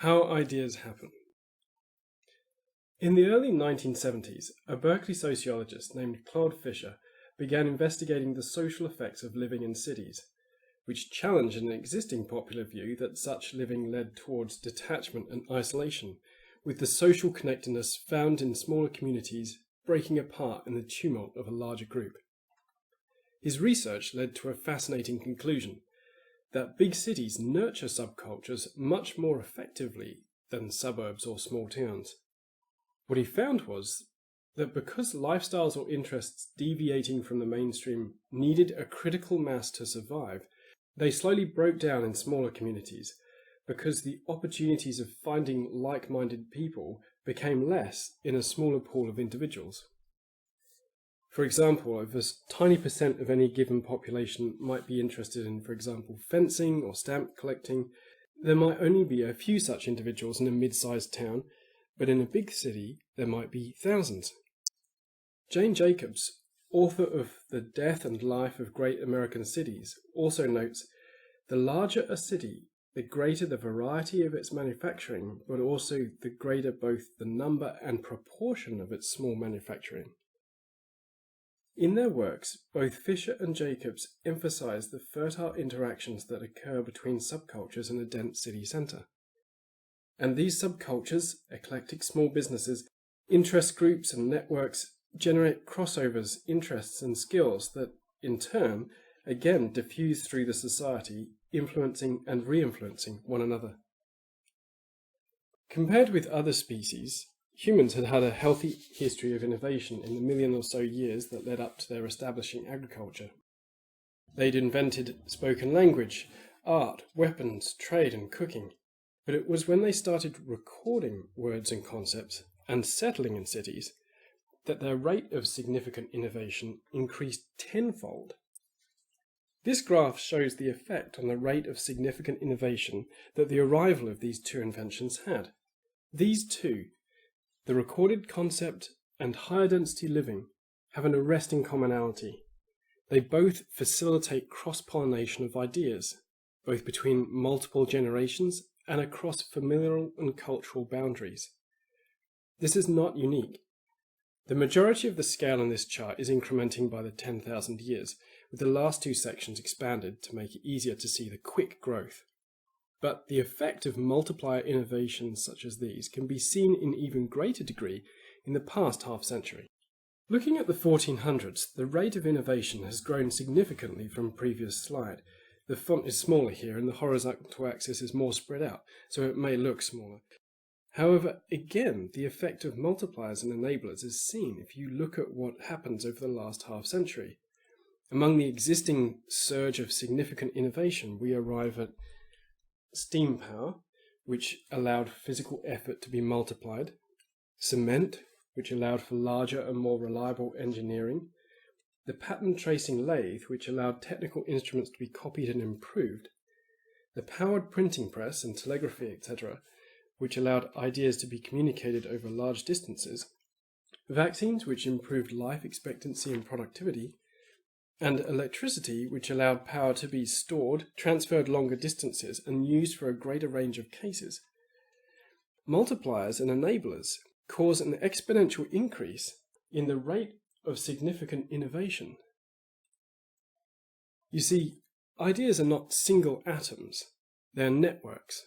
How ideas happen. In the early 1970s, a Berkeley sociologist named Claude Fisher began investigating the social effects of living in cities, which challenged an existing popular view that such living led towards detachment and isolation, with the social connectedness found in smaller communities breaking apart in the tumult of a larger group. His research led to a fascinating conclusion, that big cities nurture subcultures much more effectively than suburbs or small towns. What he found was that because lifestyles or interests deviating from the mainstream needed a critical mass to survive, they slowly broke down in smaller communities because the opportunities of finding like-minded people became less in a smaller pool of individuals. For example, if a tiny percent of any given population might be interested in, for example, fencing or stamp collecting, there might only be a few such individuals in a mid-sized town, but in a big city there might be thousands. Jane Jacobs, author of The Death and Life of Great American Cities, also notes, the larger a city, the greater the variety of its manufacturing, but also the greater both the number and proportion of its small manufacturing. In their works, both Fisher and Jacobs emphasize the fertile interactions that occur between subcultures in a dense city centre. And these subcultures, eclectic small businesses, interest groups and networks generate crossovers, interests and skills that, in turn, again diffuse through the society, influencing and re-influencing one another. Compared with other species, humans had had a healthy history of innovation in the million or so years that led up to their establishing agriculture. They'd invented spoken language, art, weapons, trade and cooking, but it was when they started recording words and concepts and settling in cities that their rate of significant innovation increased tenfold. This graph shows the effect on the rate of significant innovation that the arrival of these two inventions had. These two, the recorded concept and higher density living, have an arresting commonality. They both facilitate cross-pollination of ideas, both between multiple generations and across familial and cultural boundaries. This is not unique. The majority of the scale in this chart is incrementing by the 10,000 years, with the last two sections expanded to make it easier to see the quick growth. But the effect of multiplier innovations such as these can be seen in even greater degree in the past half-century. Looking at the 1400s, the rate of innovation has grown significantly from the previous slide. The font is smaller here and the horizontal axis is more spread out, so it may look smaller. However, again, the effect of multipliers and enablers is seen if you look at what happens over the last half-century. Among the existing surge of significant innovation, we arrive at steam power, which allowed physical effort to be multiplied, cement, which allowed for larger and more reliable engineering, the pattern tracing lathe, which allowed technical instruments to be copied and improved, the powered printing press and telegraphy, etc., which allowed ideas to be communicated over large distances, vaccines, which improved life expectancy and productivity, and electricity, which allowed power to be stored, transferred longer distances, and used for a greater range of cases. Multipliers and enablers cause an exponential increase in the rate of significant innovation. You see, ideas are not single atoms, they are networks.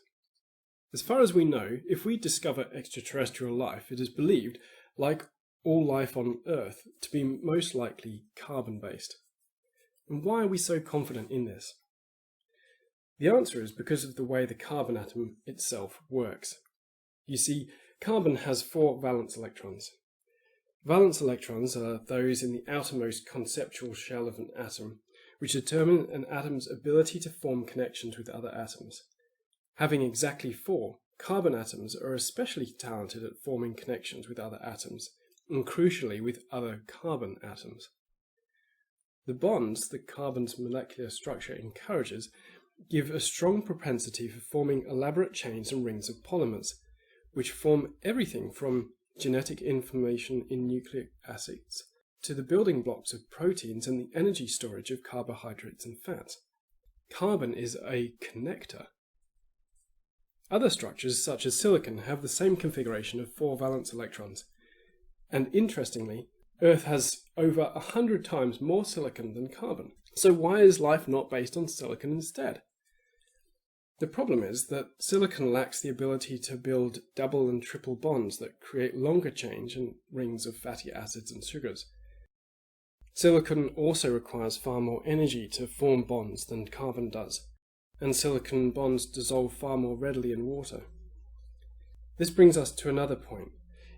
As far as we know, if we discover extraterrestrial life, it is believed, like all life on Earth, to be most likely carbon-based. And why are we so confident in this? The answer is because of the way the carbon atom itself works. You see, carbon has 4 valence electrons. Valence electrons are those in the outermost conceptual shell of an atom, which determine an atom's ability to form connections with other atoms. Having exactly 4, carbon atoms are especially talented at forming connections with other atoms, and crucially with other carbon atoms. The bonds that carbon's molecular structure encourages give a strong propensity for forming elaborate chains and rings of polymers, which form everything from genetic information in nucleic acids to the building blocks of proteins and the energy storage of carbohydrates and fats. Carbon is a connector. Other structures, such as silicon, have the same configuration of 4 valence electrons. And interestingly, Earth has over 100 times more silicon than carbon. So why is life not based on silicon instead? The problem is that silicon lacks the ability to build double and triple bonds that create longer chains and rings of fatty acids and sugars. Silicon also requires far more energy to form bonds than carbon does, and silicon bonds dissolve far more readily in water. This brings us to another point.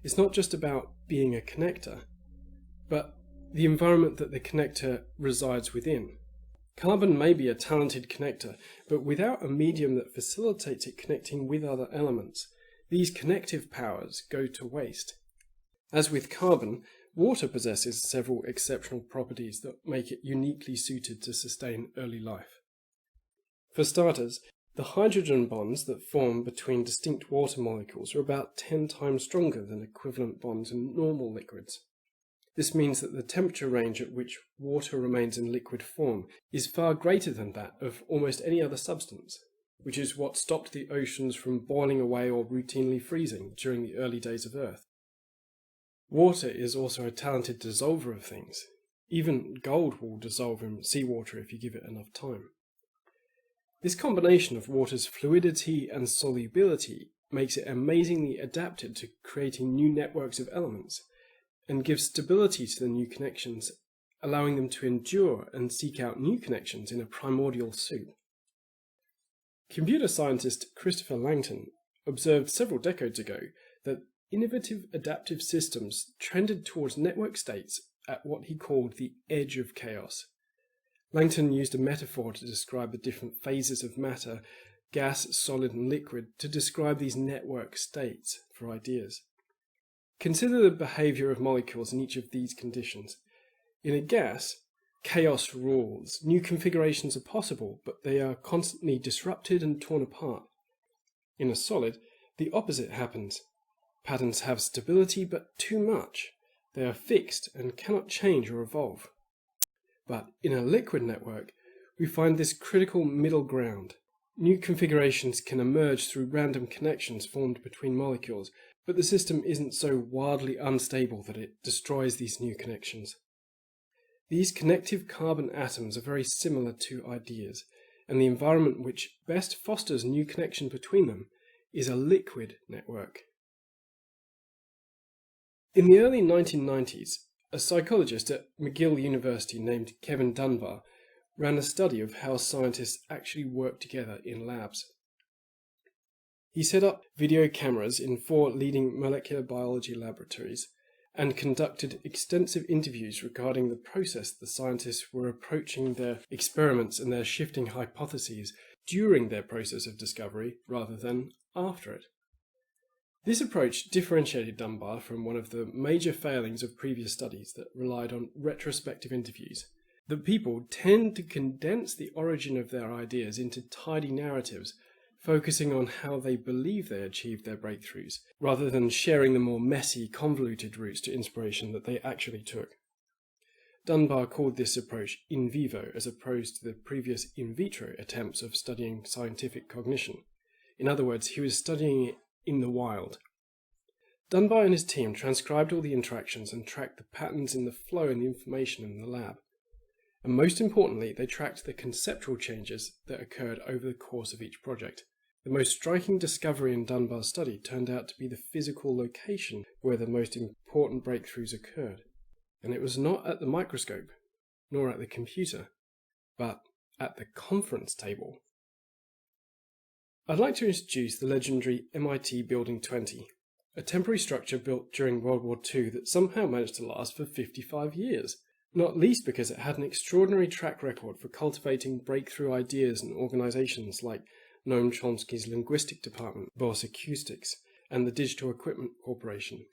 It's not just about being a connector, but the environment that the connector resides within. Carbon may be a talented connector, but without a medium that facilitates it connecting with other elements, these connective powers go to waste. As with carbon, water possesses several exceptional properties that make it uniquely suited to sustain early life. For starters, the hydrogen bonds that form between distinct water molecules are about 10 times stronger than equivalent bonds in normal liquids. This means that the temperature range at which water remains in liquid form is far greater than that of almost any other substance, which is what stopped the oceans from boiling away or routinely freezing during the early days of Earth. Water is also a talented dissolver of things. Even gold will dissolve in seawater if you give it enough time. This combination of water's fluidity and solubility makes it amazingly adapted to creating new networks of elements, and gives stability to the new connections, allowing them to endure and seek out new connections in a primordial soup. Computer scientist Christopher Langton observed several decades ago that innovative adaptive systems trended towards network states at what he called the edge of chaos. Langton used a metaphor to describe the different phases of matter, gas, solid and liquid, to describe these network states for ideas. Consider the behavior of molecules in each of these conditions. In a gas, chaos rules. New configurations are possible, but they are constantly disrupted and torn apart. In a solid, the opposite happens. Patterns have stability, but too much. They are fixed and cannot change or evolve. But in a liquid network, we find this critical middle ground. New configurations can emerge through random connections formed between molecules, but the system isn't so wildly unstable that it destroys these new connections. These connective carbon atoms are very similar to ideas, and the environment which best fosters new connection between them is a liquid network. In the early 1990s, a psychologist at McGill University named Kevin Dunbar ran a study of how scientists actually work together in labs. He set up video cameras in 4 leading molecular biology laboratories and conducted extensive interviews regarding the process the scientists were approaching their experiments and their shifting hypotheses during their process of discovery rather than after it. This approach differentiated Dunbar from one of the major failings of previous studies that relied on retrospective interviews. The people tend to condense the origin of their ideas into tidy narratives, focusing on how they believe they achieved their breakthroughs, rather than sharing the more messy, convoluted routes to inspiration that they actually took. Dunbar called this approach in vivo as opposed to the previous in vitro attempts of studying scientific cognition. In other words, he was studying it in the wild. Dunbar and his team transcribed all the interactions and tracked the patterns in the flow and the information in the lab. And most importantly, they tracked the conceptual changes that occurred over the course of each project. The most striking discovery in Dunbar's study turned out to be the physical location where the most important breakthroughs occurred. And it was not at the microscope, nor at the computer, but at the conference table. I'd like to introduce the legendary MIT Building 20, a temporary structure built during World War II that somehow managed to last for 55 years. Not least because it had an extraordinary track record for cultivating breakthrough ideas and organizations like Noam Chomsky's linguistic department, Bose Acoustics, and the Digital Equipment Corporation.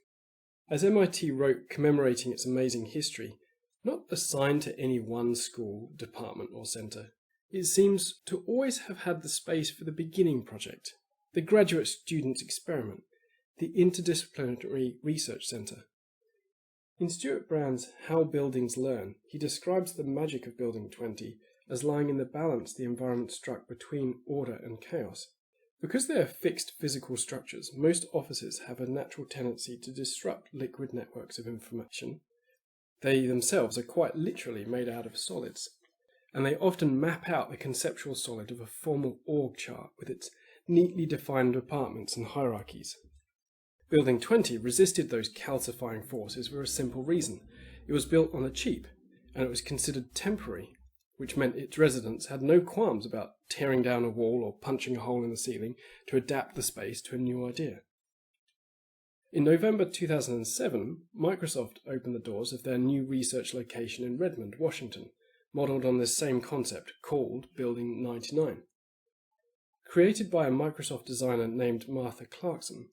As MIT wrote commemorating its amazing history, not assigned to any one school, department or center, it seems to always have had the space for the beginning project, the graduate student's experiment, the interdisciplinary research center. In Stuart Brown's How Buildings Learn, he describes the magic of Building 20 as lying in the balance the environment struck between order and chaos. Because they are fixed physical structures, most offices have a natural tendency to disrupt liquid networks of information. They themselves are quite literally made out of solids, and they often map out the conceptual solid of a formal org chart with its neatly defined departments and hierarchies. Building 20 resisted those calcifying forces for a simple reason. It was built on the cheap, and it was considered temporary, which meant its residents had no qualms about tearing down a wall or punching a hole in the ceiling to adapt the space to a new idea. In November 2007, Microsoft opened the doors of their new research location in Redmond, Washington, modelled on this same concept called Building 99. Created by a Microsoft designer named Martha Clarkson,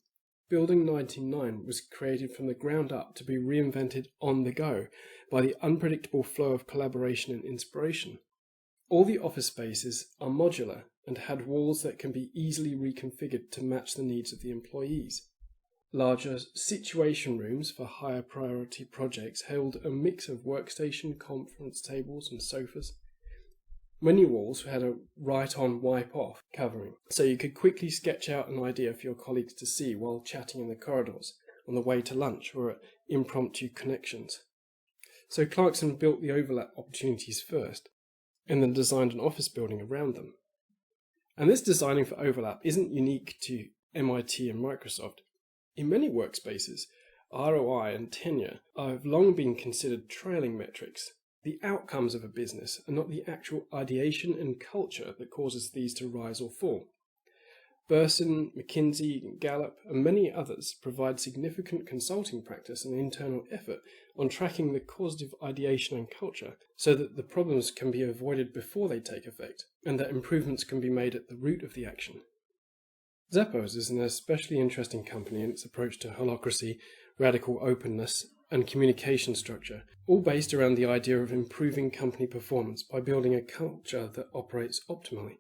Building 99 was created from the ground up to be reinvented on the go by the unpredictable flow of collaboration and inspiration. All the office spaces are modular and had walls that can be easily reconfigured to match the needs of the employees. Larger situation rooms for higher priority projects held a mix of workstation, conference tables and sofas. Many walls had a write-on, wipe-off covering, so you could quickly sketch out an idea for your colleagues to see while chatting in the corridors, on the way to lunch or at impromptu connections. So Clarkson built the overlap opportunities first, and then designed an office building around them. And this designing for overlap isn't unique to MIT and Microsoft. In many workspaces, ROI and tenure have long been considered trailing metrics, the outcomes of a business, and not the actual ideation and culture that causes these to rise or fall. Burson, McKinsey, Gallup, and many others provide significant consulting practice and internal effort on tracking the causative ideation and culture so that the problems can be avoided before they take effect, and that improvements can be made at the root of the action. Zappos is an especially interesting company in its approach to holacracy, radical openness, and communication structure, all based around the idea of improving company performance by building a culture that operates optimally.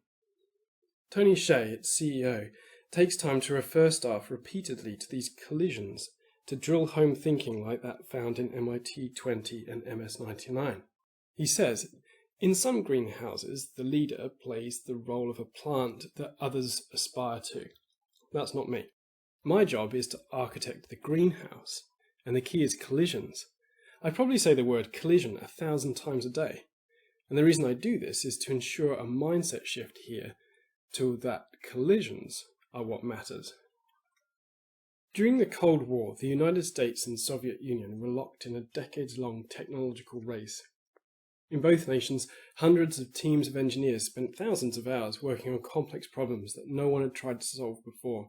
Tony Hsieh, its CEO, takes time to refer staff repeatedly to these collisions to drill home thinking like that found in MIT 20 and MS-99. He says, in some greenhouses, the leader plays the role of a plant that others aspire to. That's not me. My job is to architect the greenhouse, and the key is collisions. I probably say the word collision 1,000 times a day, and the reason I do this is to ensure a mindset shift here to that collisions are what matters. During the Cold War, the United States and Soviet Union were locked in a decades-long technological race. In both nations, hundreds of teams of engineers spent thousands of hours working on complex problems that no one had tried to solve before.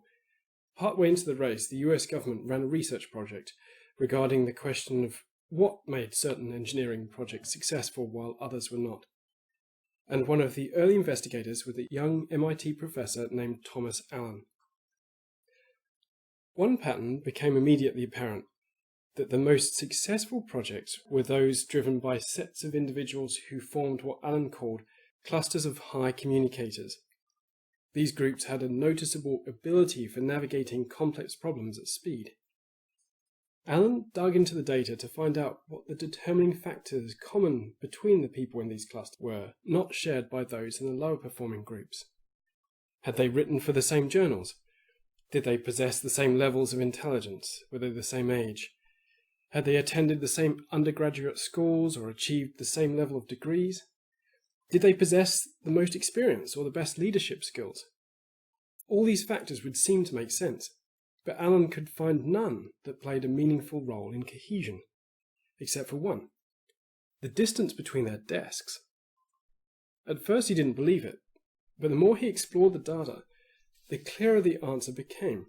Partway into the race, the US government ran a research project regarding the question of what made certain engineering projects successful while others were not. And one of the early investigators was a young MIT professor named Thomas Allen. One pattern became immediately apparent, that the most successful projects were those driven by sets of individuals who formed what Allen called clusters of high communicators. These groups had a noticeable ability for navigating complex problems at speed. Allen dug into the data to find out what the determining factors common between the people in these clusters were, not shared by those in the lower performing groups. Had they written for the same journals? Did they possess the same levels of intelligence? Were they the same age? Had they attended the same undergraduate schools or achieved the same level of degrees? Did they possess the most experience or the best leadership skills? All these factors would seem to make sense, but Allen could find none that played a meaningful role in cohesion, except for one: the distance between their desks. At first he didn't believe it, but the more he explored the data, the clearer the answer became.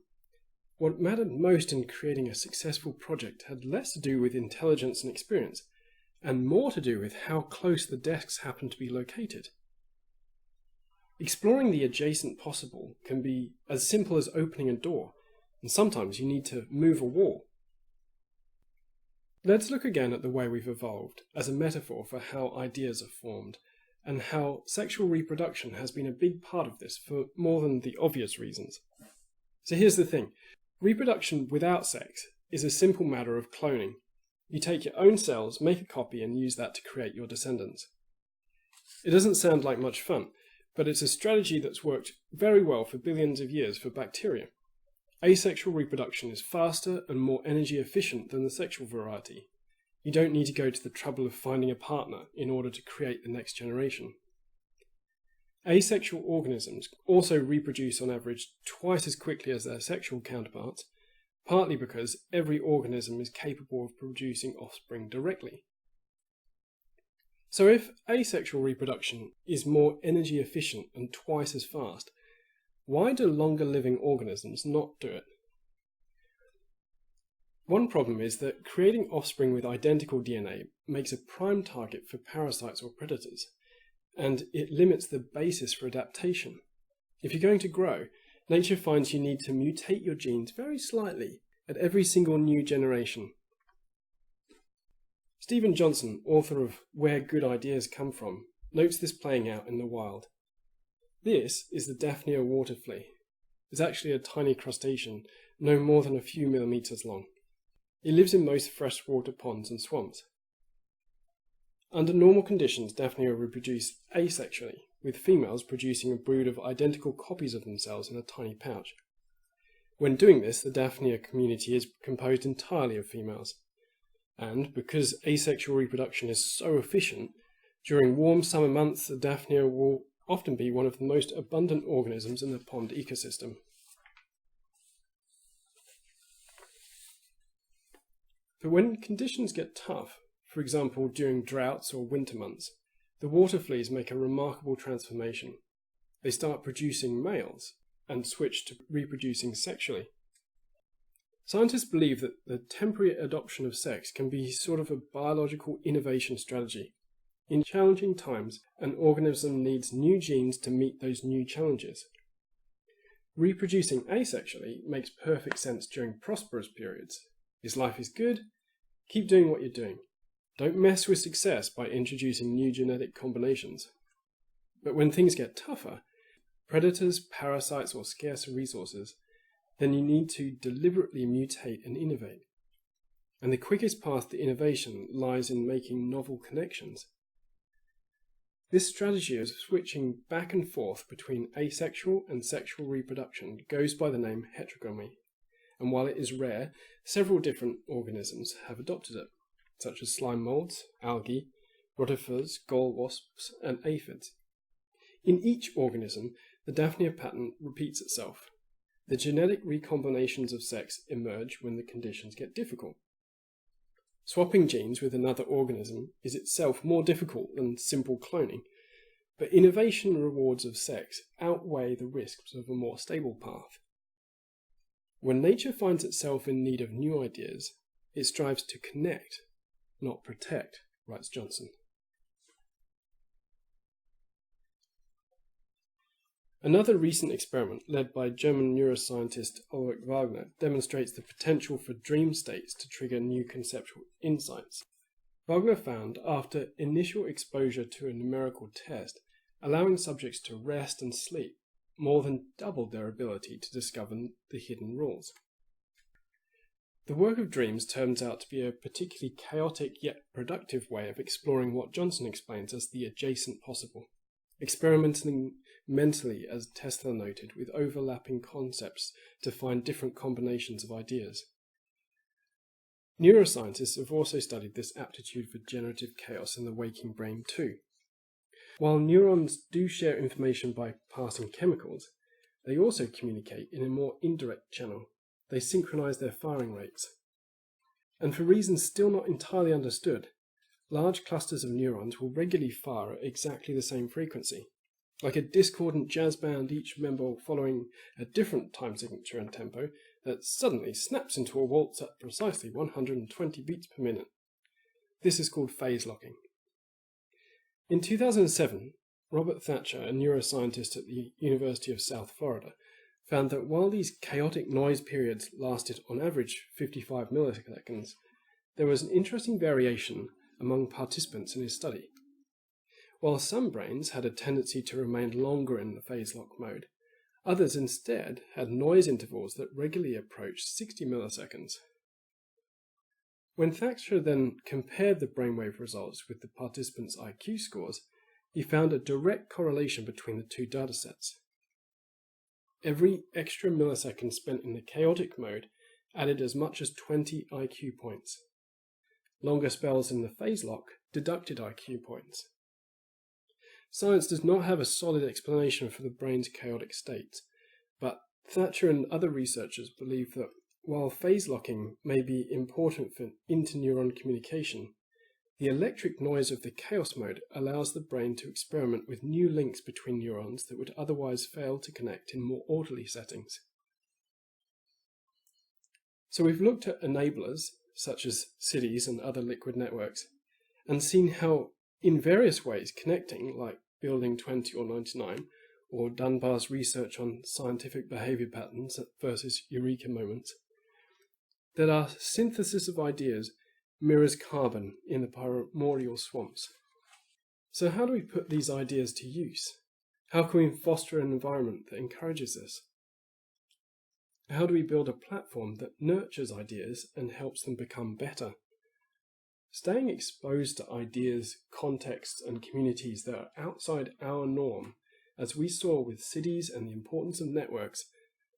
What mattered most in creating a successful project had less to do with intelligence and experience, and more to do with how close the desks happened to be located. Exploring the adjacent possible can be as simple as opening a door, and sometimes you need to move a wall. Let's look again at the way we've evolved as a metaphor for how ideas are formed, and how sexual reproduction has been a big part of this for more than the obvious reasons. So here's the thing. Reproduction without sex is a simple matter of cloning. You take your own cells, make a copy, and use that to create your descendants. It doesn't sound like much fun, but it's a strategy that's worked very well for billions of years for bacteria. Asexual reproduction is faster and more energy efficient than the sexual variety. You don't need to go to the trouble of finding a partner in order to create the next generation. Asexual organisms also reproduce on average twice as quickly as their sexual counterparts, partly because every organism is capable of producing offspring directly. So if asexual reproduction is more energy efficient and twice as fast, why do longer living organisms not do it? One problem is that creating offspring with identical DNA makes a prime target for parasites or predators, and it limits the basis for adaptation. If you're going to grow, nature finds you need to mutate your genes very slightly at every single new generation. Stephen Johnson, author of Where Good Ideas Come From, notes this playing out in the wild. This is the Daphnia water flea. It's actually a tiny crustacean, no more than a few millimeters long. It lives in most freshwater ponds and swamps. Under normal conditions, Daphnia reproduce asexually, with females producing a brood of identical copies of themselves in a tiny pouch. When doing this, the Daphnia community is composed entirely of females. And because asexual reproduction is so efficient, during warm summer months, the Daphnia will often be one of the most abundant organisms in the pond ecosystem. But when conditions get tough, for example during droughts or winter months, the water fleas make a remarkable transformation. They start producing males and switch to reproducing sexually. Scientists believe that the temporary adoption of sex can be sort of a biological innovation strategy. In challenging times, an organism needs new genes to meet those new challenges. Reproducing asexually makes perfect sense during prosperous periods. If life is good, keep doing what you're doing. Don't mess with success by introducing new genetic combinations. But when things get tougher, predators, parasites, or scarce resources, then you need to deliberately mutate and innovate. And the quickest path to innovation lies in making novel connections. This strategy of switching back and forth between asexual and sexual reproduction goes by the name heterogamy, and while it is rare, several different organisms have adopted it, such as slime molds, algae, rotifers, gall wasps, and aphids. In each organism, the Daphnia pattern repeats itself. The genetic recombinations of sex emerge when the conditions get difficult. Swapping genes with another organism is itself more difficult than simple cloning, but innovation rewards of sex outweigh the risks of a more stable path. When nature finds itself in need of new ideas, it strives to connect, not protect, writes Johnson. Another recent experiment led by German neuroscientist Ulrich Wagner demonstrates the potential for dream states to trigger new conceptual insights. Wagner found, after initial exposure to a numerical test, allowing subjects to rest and sleep more than doubled their ability to discover the hidden rules. The work of dreams turns out to be a particularly chaotic yet productive way of exploring what Johnson explains as the adjacent possible, experimenting mentally, as Tesla noted, with overlapping concepts to find different combinations of ideas. Neuroscientists have also studied this aptitude for generative chaos in the waking brain too. While neurons do share information by passing chemicals, they also communicate in a more indirect channel. They synchronize their firing rates. And for reasons still not entirely understood, large clusters of neurons will regularly fire at exactly the same frequency. Like a discordant jazz band, each member following a different time signature and tempo that suddenly snaps into a waltz at precisely 120 beats per minute. This is called phase locking. In 2007, Robert Thatcher, a neuroscientist at the University of South Florida, found that while these chaotic noise periods lasted on average 55 milliseconds, there was an interesting variation among participants in his study. While some brains had a tendency to remain longer in the phase lock mode, others instead had noise intervals that regularly approached 60 milliseconds. When Thatcher then compared the brainwave results with the participants' IQ scores, he found a direct correlation between the two datasets. Every extra millisecond spent in the chaotic mode added as much as 20 IQ points. Longer spells in the phase lock deducted IQ points. Science does not have a solid explanation for the brain's chaotic states, but Thatcher and other researchers believe that while phase locking may be important for interneuron communication, the electric noise of the chaos mode allows the brain to experiment with new links between neurons that would otherwise fail to connect in more orderly settings. So we've looked at enablers, such as cities and other liquid networks, and seen how in various ways connecting, like building 20 or 99, or Dunbar's research on scientific behaviour patterns versus eureka moments, that our synthesis of ideas mirrors carbon in the primordial swamps. So how do we put these ideas to use? How can we foster an environment that encourages this? How do we build a platform that nurtures ideas and helps them become better? Staying exposed to ideas, contexts, and communities that are outside our norm, as we saw with cities and the importance of networks,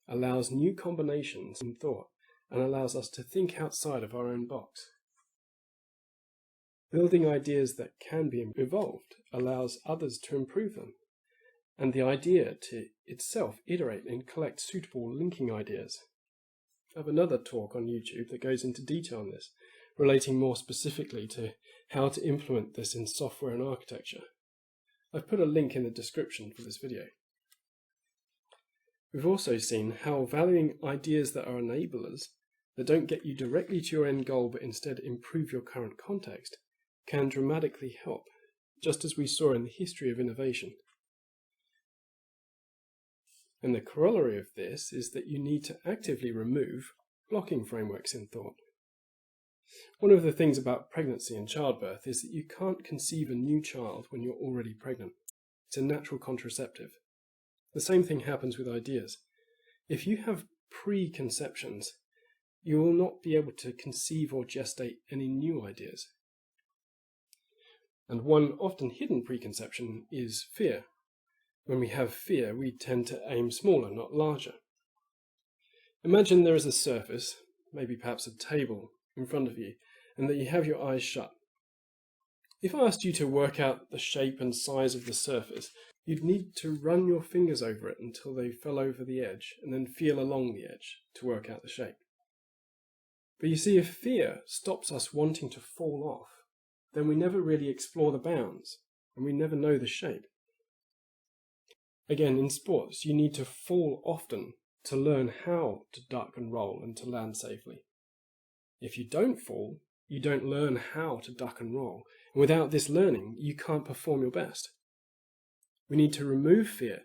allows new combinations in thought and allows us to think outside of our own box. Building ideas that can be evolved allows others to improve them, and the idea to itself iterate and collect suitable linking ideas. I have another talk on YouTube that goes into detail on this, relating more specifically to how to implement this in software and architecture. I've put a link in the description for this video. We've also seen how valuing ideas that are enablers, that don't get you directly to your end goal but instead improve your current context, can dramatically help, just as we saw in the history of innovation. And the corollary of this is that you need to actively remove blocking frameworks in thought. One of the things about pregnancy and childbirth is that you can't conceive a new child when you're already pregnant. It's a natural contraceptive. The same thing happens with ideas. If you have preconceptions, you will not be able to conceive or gestate any new ideas. And one often hidden preconception is fear. When we have fear, we tend to aim smaller, not larger. Imagine there is a surface, maybe perhaps a table, in front of you, and that you have your eyes shut. If I asked you to work out the shape and size of the surface, you'd need to run your fingers over it until they fell over the edge, and then feel along the edge to work out the shape. But you see, if fear stops us wanting to fall off, then we never really explore the bounds, and we never know the shape. Again, in sports, you need to fall often to learn how to duck and roll and to land safely. If you don't fall, you don't learn how to duck and roll, and without this learning, you can't perform your best. We need to remove fear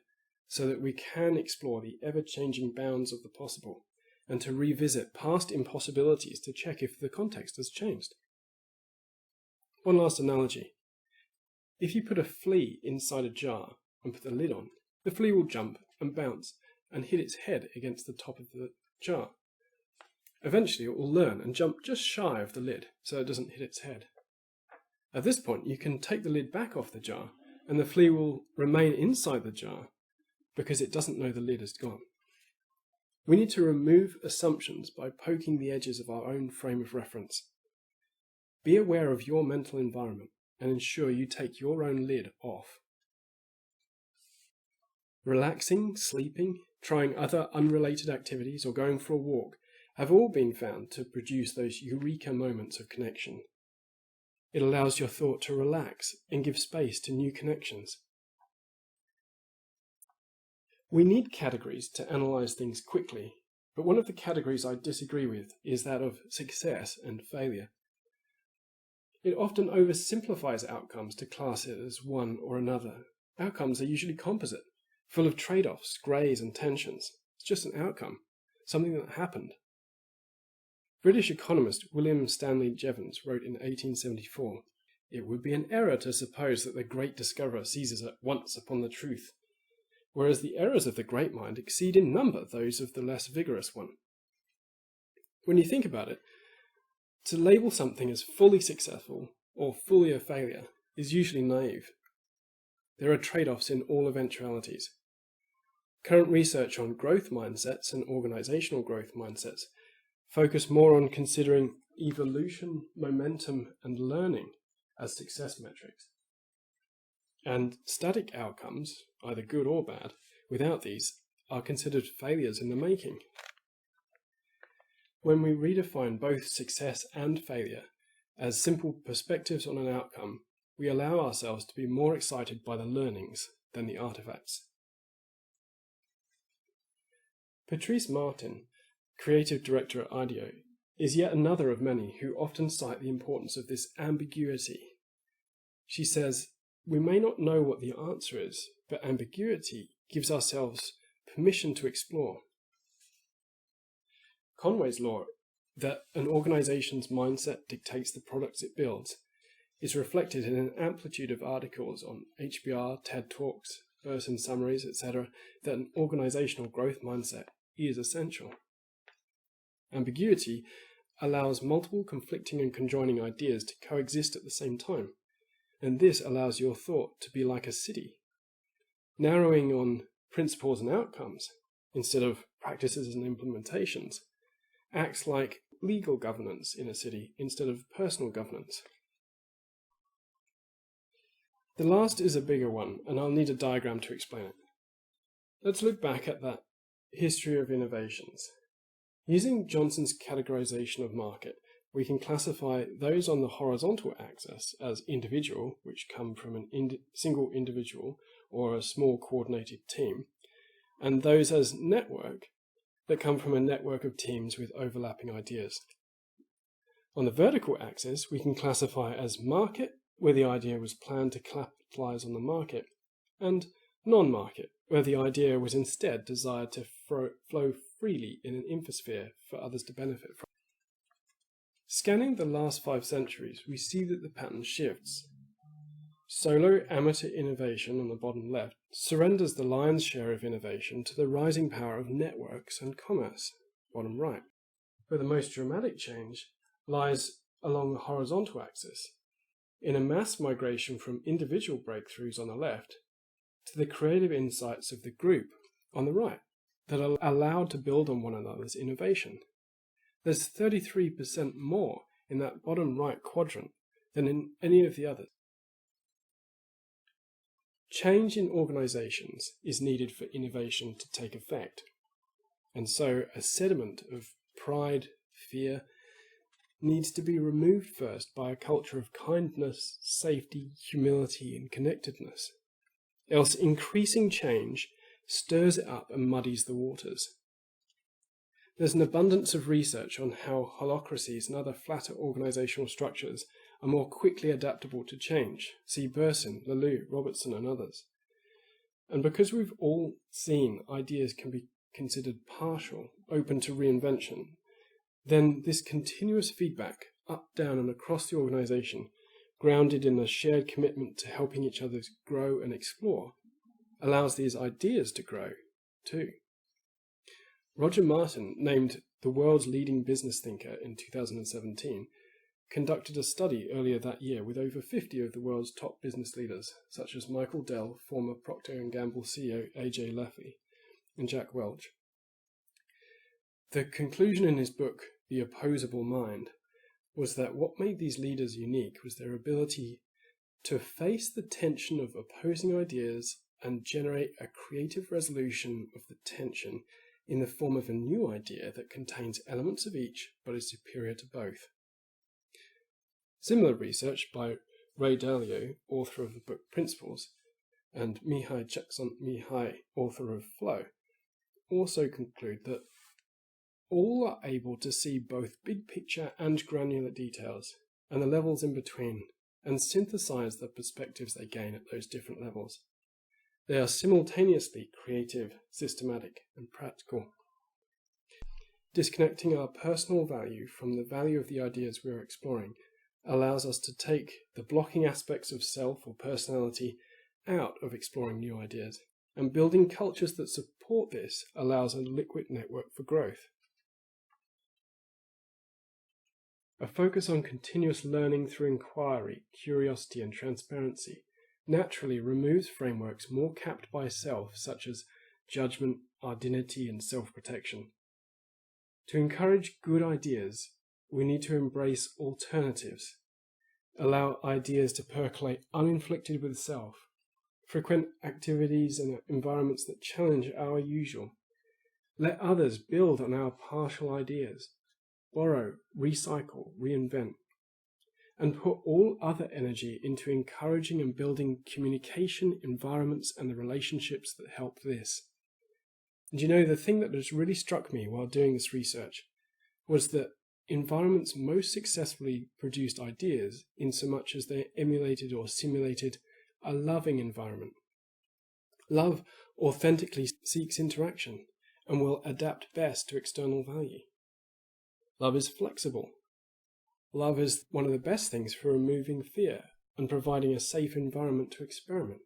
so that we can explore the ever-changing bounds of the possible, and to revisit past impossibilities to check if the context has changed. One last analogy. If you put a flea inside a jar and put the lid on, the flea will jump and bounce and hit its head against the top of the jar. Eventually it will learn and jump just shy of the lid so it doesn't hit its head. At this point you can take the lid back off the jar and the flea will remain inside the jar because it doesn't know the lid is gone. We need to remove assumptions by poking the edges of our own frame of reference. Be aware of your mental environment and ensure you take your own lid off. Relaxing, sleeping, trying other unrelated activities or going for a walk have all been found to produce those eureka moments of connection. It allows your thought to relax and give space to new connections. We need categories to analyze things quickly, but one of the categories I disagree with is that of success and failure. It often oversimplifies outcomes to class it as one or another. Outcomes are usually composite, full of trade-offs, greys and tensions. It's just an outcome, something that happened. British economist William Stanley Jevons wrote in 1874, "It would be an error to suppose that the great discoverer seizes at once upon the truth, whereas the errors of the great mind exceed in number those of the less vigorous one." When you think about it, to label something as fully successful or fully a failure is usually naive. there are trade-offs in all eventualities. Current research on growth mindsets and organizational growth mindsets focus more on considering evolution, momentum, and learning as success metrics. And static outcomes, either good or bad, without these, are considered failures in the making. When we redefine both success and failure as simple perspectives on an outcome, we allow ourselves to be more excited by the learnings than the artifacts. Patrice Martin, creative director at IDEO, is yet another of many who often cite the importance of this ambiguity. She says, "We may not know what the answer is, but ambiguity gives ourselves permission to explore." Conway's law that an organization's mindset dictates the products it builds is reflected in an amplitude of articles on HBR, TED Talks, Burson summaries, etc., that an organizational growth mindset is essential. Ambiguity allows multiple conflicting and conjoining ideas to coexist at the same time, and this allows your thought to be like a city, narrowing on principles and outcomes instead of practices and implementations, acts like legal governance in a city instead of personal governance. The last is a bigger one, and I'll need a diagram to explain it. Let's look back at that history of innovations. Using Johnson's categorization of market, we can classify those on the horizontal axis as individual, which come from a single individual or a small coordinated team, and those as network that come from a network of teams with overlapping ideas. On the vertical axis, we can classify as market, where the idea was planned to capitalize on the market, and non-market, where the idea was instead desired to flow freely in an infosphere for others to benefit from. Scanning the last 5 centuries, we see that the pattern shifts. Solo amateur innovation on the bottom left surrenders the lion's share of innovation to the rising power of networks and commerce, bottom right, where the most dramatic change lies along the horizontal axis, in a mass migration from individual breakthroughs on the left to the creative insights of the group on the right that are allowed to build on one another's innovation. There's 33% more in that bottom right quadrant than in any of the others. Change in organizations is needed for innovation to take effect, and so a sediment of pride, fear, needs to be removed first by a culture of kindness, safety, humility, and connectedness. Else increasing change stirs it up and muddies the waters. There's an abundance of research on how holacracies and other flatter organizational structures are more quickly adaptable to change. See Burson, Lelou, Robertson, and others. And because we've all seen ideas can be considered partial, open to reinvention, then this continuous feedback, up, down, and across the organization, grounded in a shared commitment to helping each other grow and explore, allows these ideas to grow too. Roger Martin, named the world's leading business thinker in 2017, conducted a study earlier that year with over 50 of the world's top business leaders, such as Michael Dell, former Procter & Gamble CEO AJ Lafley, and Jack Welch. The conclusion in his book, The Opposable Mind, was that what made these leaders unique was their ability to face the tension of opposing ideas and generate a creative resolution of the tension in the form of a new idea that contains elements of each but is superior to both. Similar research by Ray Dalio, author of the book Principles, and Mihai Csikszentmihalyi, author of Flow, also conclude that all are able to see both big picture and granular details, and the levels in between, and synthesize the perspectives they gain at those different levels. They are simultaneously creative, systematic, and practical. Disconnecting our personal value from the value of the ideas we are exploring allows us to take the blocking aspects of self or personality out of exploring new ideas, and building cultures that support this allows a liquid network for growth. A focus on continuous learning through inquiry, curiosity, and transparency naturally removes frameworks more capped by self, such as judgment, identity, and self-protection. To encourage good ideas, we need to embrace alternatives, allow ideas to percolate uninflicted with self, frequent activities and environments that challenge our usual, let others build on our partial ideas, borrow, recycle, reinvent, and put all other energy into encouraging and building communication environments and the relationships that help this. And you know, the thing that has really struck me while doing this research was that environments most successfully produced ideas in so much as they emulated or simulated a loving environment. Love authentically seeks interaction and will adapt best to external value. Love is flexible. Love is one of the best things for removing fear and providing a safe environment to experiment.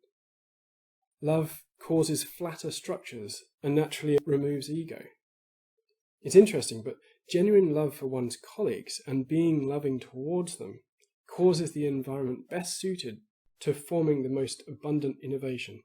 Love causes flatter structures and naturally removes ego. It's interesting, but genuine love for one's colleagues and being loving towards them causes the environment best suited to forming the most abundant innovation.